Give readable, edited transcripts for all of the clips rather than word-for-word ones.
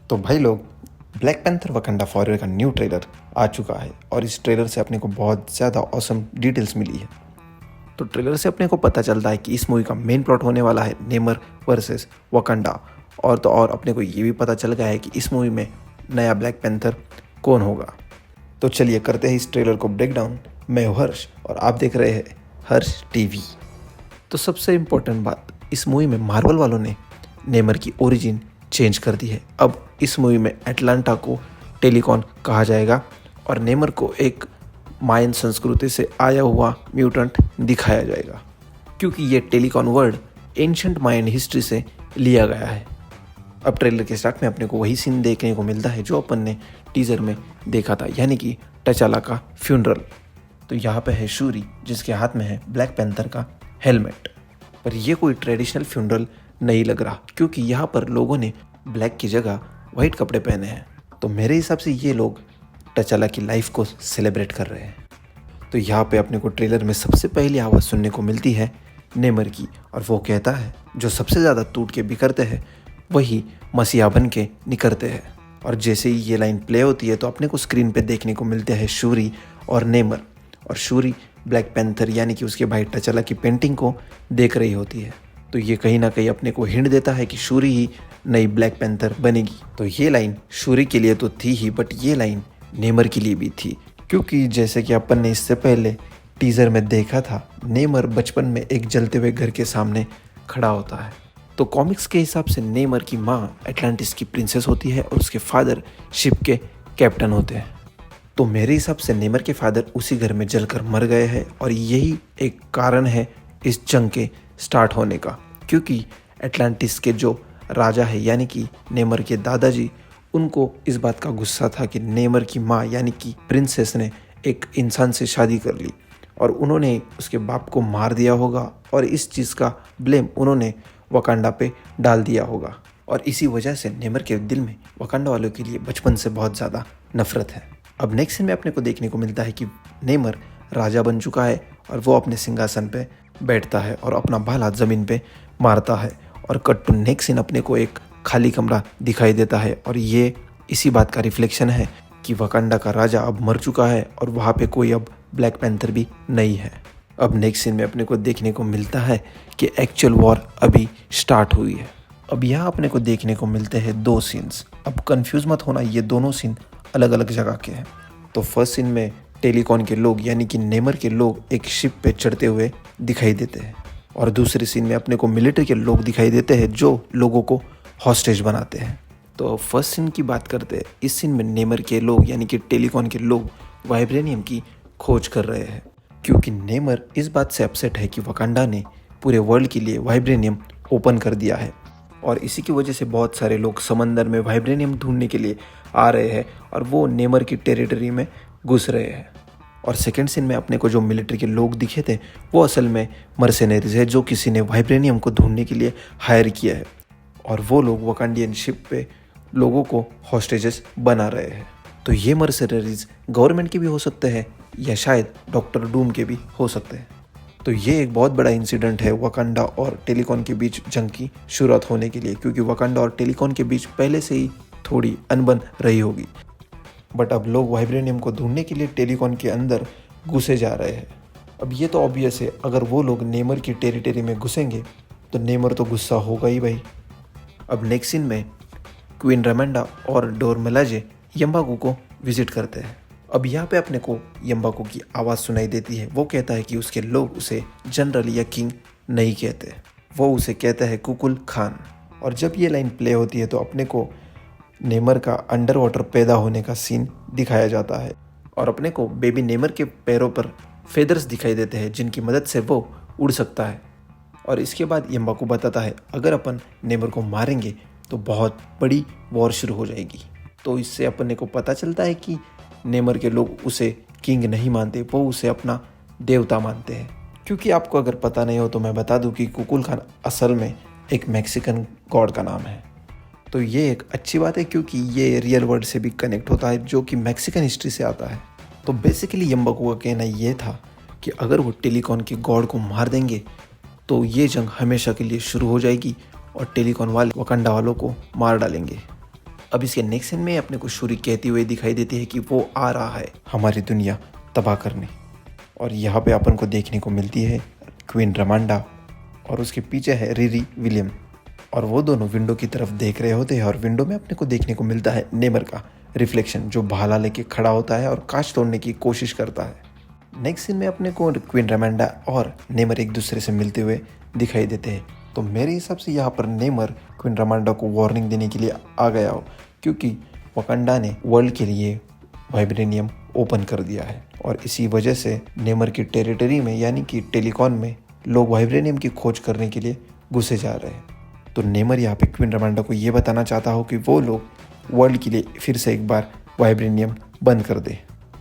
तो भाई लोग, ब्लैक पैंथर वकंडा फॉरएवर का न्यू ट्रेलर आ चुका है और इस ट्रेलर से अपने को बहुत ज़्यादा ऑसम डिटेल्स मिली है। तो ट्रेलर से अपने को पता चलता है कि इस मूवी का मेन प्लॉट होने वाला है नेमर वर्सेस वकंडा। और अपने को ये भी पता चल गया है कि इस मूवी में नया ब्लैक पैंथर कौन होगा। तो चलिए करते हैं इस ट्रेलर को ब्रेक डाउन। मैं हूँ हर्ष और आप देख रहे हैं हर्ष टीवी। तो सबसे इम्पोर्टेंट बात, इस मूवी में मार्वल वालों ने नेमर की ओरिजिन चेंज कर दी है। अब इस मूवी में एटलांटा को टेलिकॉन कहा जाएगा और नेमर को एक मायन संस्कृति से आया हुआ म्यूटेंट दिखाया जाएगा, क्योंकि ये टेलिकॉन वर्ड एंशंट मायन हिस्ट्री से लिया गया है। अब ट्रेलर के स्टार्ट में अपने को वही सीन देखने को मिलता है जो अपन ने टीजर में देखा था, यानी कि टचाला का फ्यूनरल। तो यहाँ पे है शूरी जिसके हाथ में है ब्लैक पैंथर का हेलमेट। पर ये कोई ट्रेडिशनल फ्यूनरल नहीं लग रहा, क्योंकि यहाँ पर लोगों ने ब्लैक की जगह वाइट कपड़े पहने हैं। तो मेरे हिसाब से ये लोग टचाला की लाइफ को सेलिब्रेट कर रहे हैं। तो यहाँ पे अपने को ट्रेलर में सबसे पहली आवाज़ सुनने को मिलती है नेमर की, और वो कहता है जो सबसे ज़्यादा टूट के बिखरते हैं वही मसीहा बन के निकलते हैं। और जैसे ही ये लाइन प्ले होती है तो अपने को स्क्रीन पे देखने को मिलते हैं शूरी और नेमर, और शूरी ब्लैक पैंथर यानी कि उसके भाई टचाला की पेंटिंग को देख रही होती है। तो ये कहीं ना कहीं अपने को हिंट देता है कि शूरी ही नई ब्लैक पैंथर बनेगी। तो ये लाइन शूरी के लिए तो थी ही, बट ये लाइन नेमर के लिए भी थी, क्योंकि जैसे कि अपन ने इससे पहले टीजर में देखा था, नेमर बचपन में एक जलते हुए घर के सामने खड़ा होता है। तो कॉमिक्स के हिसाब से नेमर की माँ एटलांटिस की प्रिंसेस होती है और उसके फादर शिप के कैप्टन होते हैं। तो मेरे हिसाब से नेमर के फादर उसी घर में जलकर मर गए हैं और यही एक कारण है इस जंग के स्टार्ट होने का, क्योंकि एटलांटिस के जो राजा है यानी कि नेमर के दादाजी, उनको इस बात का गुस्सा था कि नेमर की माँ यानी कि प्रिंसेस ने एक इंसान से शादी कर ली और उन्होंने उसके बाप को मार दिया होगा, और इस चीज़ का ब्लेम उन्होंने वकांडा पे डाल दिया होगा। और इसी वजह से नेमर के दिल में वकांडा वालों के लिए बचपन से बहुत ज़्यादा नफरत है। अब नेक्स्ट सीन में अपने को देखने को मिलता है कि नेमर राजा बन चुका है और वो अपने सिंहासन पे बैठता है और अपना भाला ज़मीन पे मारता है। और कट टू नेक्स्ट सीन अपने को एक खाली कमरा दिखाई देता है, और ये इसी बात का रिफ्लेक्शन है कि वकांडा का राजा अब मर चुका है और वहाँ पे कोई अब ब्लैक पैंथर भी नहीं है। अब नेक्स्ट सीन में अपने को देखने को मिलता है कि एक्चुअल वॉर अभी स्टार्ट हुई है। अब यहाँ अपने को देखने को मिलते हैं दो सीन्स। अब कंफ्यूज मत होना, ये दोनों सीन अलग अलग जगह के हैं। तो फर्स्ट सीन में टेलिकॉन के लोग यानी कि नेमर के लोग एक शिप पे चढ़ते हुए दिखाई देते हैं, और दूसरे सीन में अपने को मिलिट्री के लोग दिखाई देते हैं जो लोगों को हॉस्टेज बनाते हैं। तो फर्स्ट सीन की बात करते हैं। इस सीन में नेमर के लोग यानी कि टेलिकॉन के लोग वाइब्रेनियम की खोज कर रहे हैं, क्योंकि नेमर इस बात से अपसेट है कि वकांडा ने पूरे वर्ल्ड के लिए वाइब्रेनियम ओपन कर दिया है, और इसी की वजह से बहुत सारे लोग समंदर में वाइब्रेनियम ढूंढने के लिए आ रहे हैं और वो नेमर की टेरिटरी में घुस रहे हैं। और सेकेंड सीन में अपने को जो मिलिट्री के लोग दिखे थे वो असल में मर्सेनरीज है जो किसी ने वाइब्रेनियम को ढूंढने के लिए हायर किया है, और वो लोग वकांडियन शिप पे लोगों को हॉस्टेजेस बना रहे हैं। तो ये मर्सेनरीज गवर्नमेंट के भी हो सकते हैं या शायद डॉक्टर डूम के भी हो सकते हैं। तो ये एक बहुत बड़ा इंसिडेंट है वकांडा और टेलिकॉन के बीच जंग की शुरुआत होने के लिए, क्योंकि वकांडा और टेलिकॉन के बीच पहले से ही थोड़ी अनबन रही होगी। बट अब लोग वाइब्रेनियम को ढूंढने के लिए टेलिकॉन के अंदर घुसे जा रहे हैं। अब ये तो ऑब्वियस है, अगर वो लोग नेमर की टेरिटरी में घुसेंगे तो नेमर तो गुस्सा होगा ही भाई। अब नेक्स्ट सीन में क्वीन रमंडा और डोरमेलाजे यम्बागू को विजिट करते हैं। अब यहाँ पे अपने को यम्बागू की आवाज़ सुनाई देती है। वो कहता है कि उसके लोग उसे जनरल या किंग नहीं कहते, वो उसे कहता है कुकुल खान। और जब ये लाइन प्ले होती है तो अपने को नेमर का अंडर वाटर पैदा होने का सीन दिखाया जाता है, और अपने को बेबी नेमर के पैरों पर फेदर्स दिखाई देते हैं जिनकी मदद से वो उड़ सकता है। और इसके बाद यम्बागू बताता है अगर अपन नेमर को मारेंगे तो बहुत बड़ी वॉर शुरू हो जाएगी। तो इससे अपने को पता चलता है कि नेमर के लोग उसे किंग नहीं मानते, वो उसे अपना देवता मानते हैं। क्योंकि आपको अगर पता नहीं हो तो मैं बता दूं कि कुकुल खान असल में एक मैक्सिकन गॉड का नाम है। तो ये एक अच्छी बात है क्योंकि ये रियल वर्ल्ड से भी कनेक्ट होता है जो कि मैक्सिकन हिस्ट्री से आता है। तो बेसिकली यम्बागू का कहना ये था कि अगर वो टेलिकॉन के गॉड को मार देंगे तो ये जंग हमेशा के लिए शुरू हो जाएगी और टेलिकॉन वाले वकांडा वालों को मार डालेंगे। अब इसके नेक्स्ट सीन में अपने को शूरी कहती हुई दिखाई देती है कि वो आ रहा है हमारी दुनिया तबाह करने। और यहाँ पे अपन को देखने को मिलती है क्वीन रमांडा और उसके पीछे है रिरी विलियम, और वो दोनों विंडो की तरफ देख रहे होते हैं। और विंडो में अपने को देखने को मिलता है नेमर का रिफ्लेक्शन, जो भाला लेके खड़ा होता है और कांच तोड़ने की कोशिश करता है। नेक्स्ट सीन में अपने को क्वीन रमांडा और नेमर एक दूसरे से मिलते हुए दिखाई देते हैं। तो मेरे हिसाब से यहाँ पर नेमर क्वीन रमांडा को वार्निंग देने के लिए आ गया हो, क्योंकि वकांडा ने वर्ल्ड के लिए वाइब्रेनियम ओपन कर दिया है और इसी वजह से नेमर की टेरिटरी में यानी कि टेलीकॉन में लोग वाइब्रेनियम की खोज करने के लिए घुसे जा रहे हैं। तो नेमर यहाँ पे क्वीन रमांडा को ये बताना चाहता हो कि वो लोग वर्ल्ड के लिए फिर से एक बार वाइब्रेनियम बंद कर दे।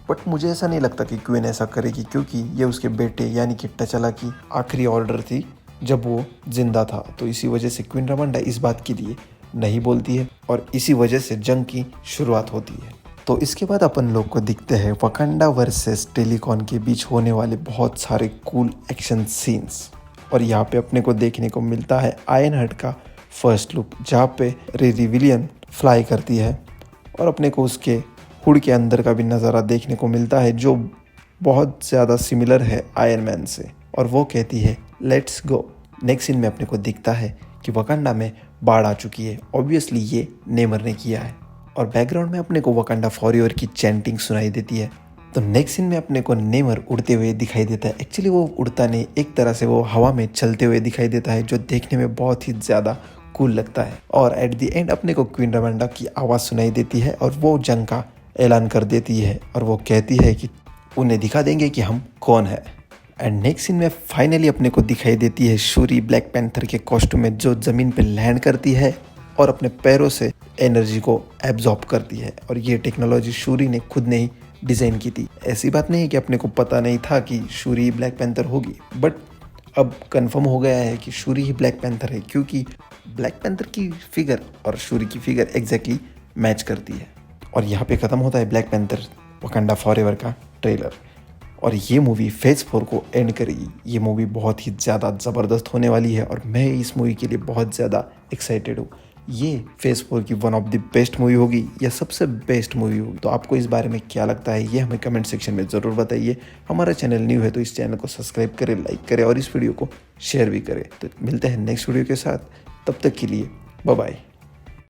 बट मुझे ऐसा नहीं लगता कि क्वीन ऐसा करेगी, क्योंकि ये उसके बेटे यानी कि टचला की आखिरी ऑर्डर थी जब वो जिंदा था। तो इसी वजह से क्वीन रमांडा इस बात के लिए नहीं बोलती है और इसी वजह से जंग की शुरुआत होती है। तो इसके बाद अपन लोग को दिखते हैं वकांडा वर्सेस टेलीकॉन के बीच होने वाले बहुत सारे कूल एक्शन सीन्स। और यहाँ पे अपने को देखने को मिलता है आयरन हर्ट का फर्स्ट लुक, जहाँ पे रिरी विलियम फ्लाई करती है और अपने को उसके हुड के अंदर का भी नज़ारा देखने को मिलता है, जो बहुत ज़्यादा सिमिलर है आयरन मैन से। और वो कहती है लेट्स गो। नेक्स्ट सीन में अपने को दिखता है कि वकांडा में बाढ़ आ चुकी है। ऑब्वियसली ये नेमर ने किया है और बैकग्राउंड में अपने को वकांडा फॉरएवर की चैंटिंग सुनाई देती है। तो नेक्स्ट सीन में अपने को नेमर उड़ते हुए दिखाई देता है। एक्चुअली वो उड़ता नहीं, एक तरह से वो हवा में चलते हुए दिखाई देता है, जो देखने में बहुत ही ज़्यादा कूल लगता है। और एट द एंड अपने को क्वीन रमांडा की आवाज़ सुनाई देती है और वो जंग का ऐलान कर देती है और वो कहती है कि उन्हें दिखा देंगे कि हम कौन है। एंड नेक्स्ट सीन में फाइनली अपने को दिखाई देती है शूरी ब्लैक पैंथर के कॉस्ट्यूम में, जो ज़मीन पे लैंड करती है और अपने पैरों से एनर्जी को एब्जॉर्ब करती है। और ये टेक्नोलॉजी शूरी ने खुद ने ही डिज़ाइन की थी। ऐसी बात नहीं है कि अपने को पता नहीं था कि शूरी ब्लैक पैंथर होगी, बट अब कंफर्म हो गया है कि शूरी ही ब्लैक पैंथर है, क्योंकि ब्लैक पैंथर की फिगर और शूरी की फिगर एग्जैक्टली मैच करती है। और यहाँ पे ख़त्म होता है ब्लैक पैंथर वकांडा फॉरएवर का ट्रेलर। और ये मूवी फेज़ 4 को एंड करेगी। ये मूवी बहुत ही ज़्यादा ज़बरदस्त होने वाली है और मैं इस मूवी के लिए बहुत ज़्यादा एक्साइटेड हूँ। ये फेज़ 4 की one of the best movie होगी या सबसे बेस्ट मूवी होगी। तो आपको इस बारे में क्या लगता है, ये हमें कमेंट सेक्शन में ज़रूर बताइए। हमारा चैनल न्यू है तो इस चैनल को सब्सक्राइब करें, लाइक करें और इस वीडियो को शेयर भी करें। तो मिलते हैं नेक्स्ट वीडियो के साथ, तब तक के लिए बाय बाय।